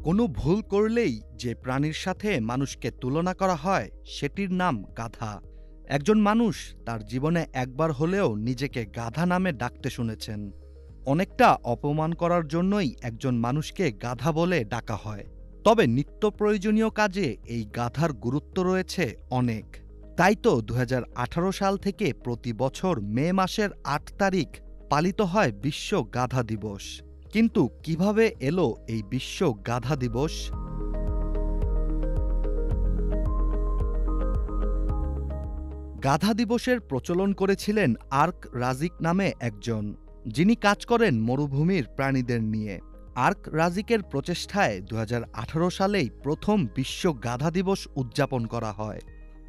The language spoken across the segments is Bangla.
কোনো ভুল করলেই যে প্রাণীর সাথে মানুষকে তুলনা করা হয় সেটির নাম গাধা। একজন মানুষ তার জীবনে একবার হলেও নিজেকে গাধা নামে ডাকতে শুনেছেন। অনেকটা অপমান করার জন্যই একজন মানুষকে গাধা বলে ডাকা হয়। তবে নিত্য প্রয়োজনীয় কাজে এই গাধার গুরুত্ব রয়েছে অনেক। তাই তো ২০১৮ সাল থেকে প্রতি বছর মে মাসের ৮ তারিখ পালিত হয় বিশ্ব গাধা দিবস। কিন্তু কিভাবে এলো এই বিশ্ব গাধা দিবস? গাধা দিবসের প্রচলন করেছিলেন আর্ক রাজিক নামে একজন, যিনি কাজ করেন মরুভূমির প্রাণীদের নিয়ে। আর্ক রাজিকের প্রচেষ্টায় ২০১৮ সালেই প্রথম বিশ্ব গাধা দিবস উদযাপন করা হয়।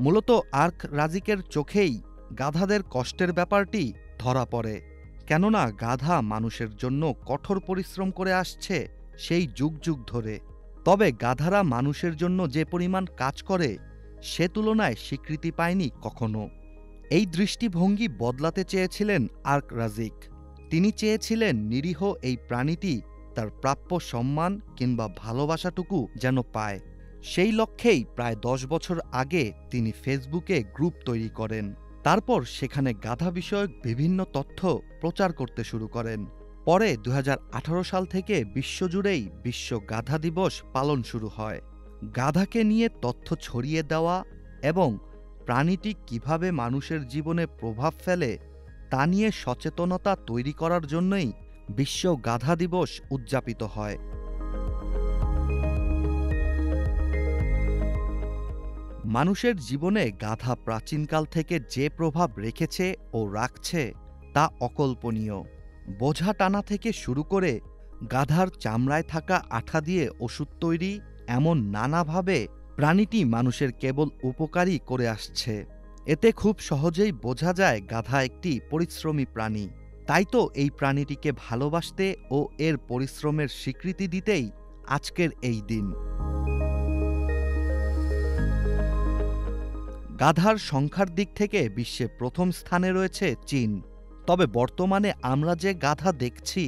মূলত আর্ক রাজিকের চোখেই গাধাদের কষ্টের ব্যাপারটি ধরা পড়ে, কেননা গাধা মানুষের জন্য কঠোর পরিশ্রম করে আসছে সেই যুগ যুগ ধরে। তবে গাধারা মানুষের জন্য যে পরিমাণ কাজ করে সে তুলনায় স্বীকৃতি পায়নি কখনো। এই দৃষ্টিভঙ্গি বদলাতে চেয়েছিলেন আর্ক রাজিক। তিনি চেয়েছিলেন নিরীহ এই প্রাণীটি তার প্রাপ্য সম্মান কিংবা ভালোবাসাটুকু যেন পায়। সেই লক্ষ্যেই প্রায় ১০ বছর আগে তিনি ফেসবুকে গ্রুপ তৈরি করেন। তারপর সেখানে গাধা বিষয়ক বিভিন্ন তথ্য প্রচার করতে শুরু করেন। পরে ২০১৮ সাল থেকে বিশ্বজুড়েই বিশ্ব গাধা দিবস পালন শুরু হয়। গাধাকে নিয়ে তথ্য ছড়িয়ে দেওয়া এবং প্রাণীটি কিভাবে মানুষের জীবনে প্রভাব ফেলে তা নিয়ে সচেতনতা তৈরি করার জন্যই বিশ্ব গাধা দিবস উদযাপিত হয়। মানুষের জীবনে গাধা প্রাচীনকাল থেকে যে প্রভাব রেখেছে ও রাখছে তা অকল্পনীয়। বোঝা টানা থেকে শুরু করে গাধার চামড়ায় থাকা আঠা দিয়ে ওষুধ তৈরি, এমন নানাভাবে প্রাণীটি মানুষের কেবল উপকারই করে আসছে। এতে খুব সহজেই বোঝা যায় গাধা একটি পরিশ্রমী প্রাণী। তাই তো এই প্রাণীটিকে ভালোবাসতে ও এর পরিশ্রমের স্বীকৃতি দিতেই আজকের এই দিন। গাধার সংখ্যার দিক থেকে বিশ্বে প্রথম স্থানে রয়েছে চীন। তবে বর্তমানে আমরা যে গাধা দেখছি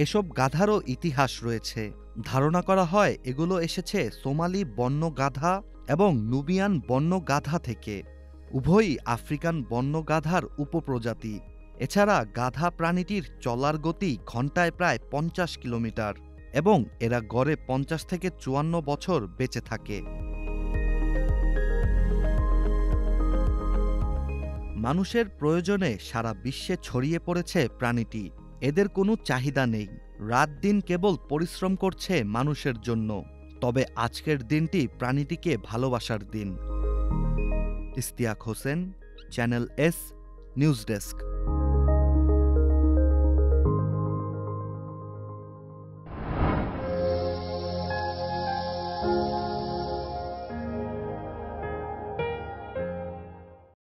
এসব গাধারও ইতিহাস রয়েছে। ধারণা করা হয় এগুলো এসেছে সোমালি বন্য গাধা এবং নুবিয়ান বন্য গাধা থেকে। উভয়ই আফ্রিকান বন্য গাধার উপপ্রজাতি। এছাড়া গাধা প্রাণীটির চলার গতি ঘণ্টায় প্রায় ৫০ কিলোমিটার এবং এরা গড়ে ৫০ থেকে ৫৪ বছর বেঁচে থাকে। মানুষের প্রয়োজনে সারা বিশ্বে ছড়িয়ে পড়েছে প্রাণীটি। এদের কোনো চাহিদা নেই, রাত দিন কেবল পরিশ্রম করছে মানুষের জন্য। তবে আজকের দিনটি প্রাণীটিকে ভালোবাসার দিন। Ishtiaq Hossain, channel S, news desk.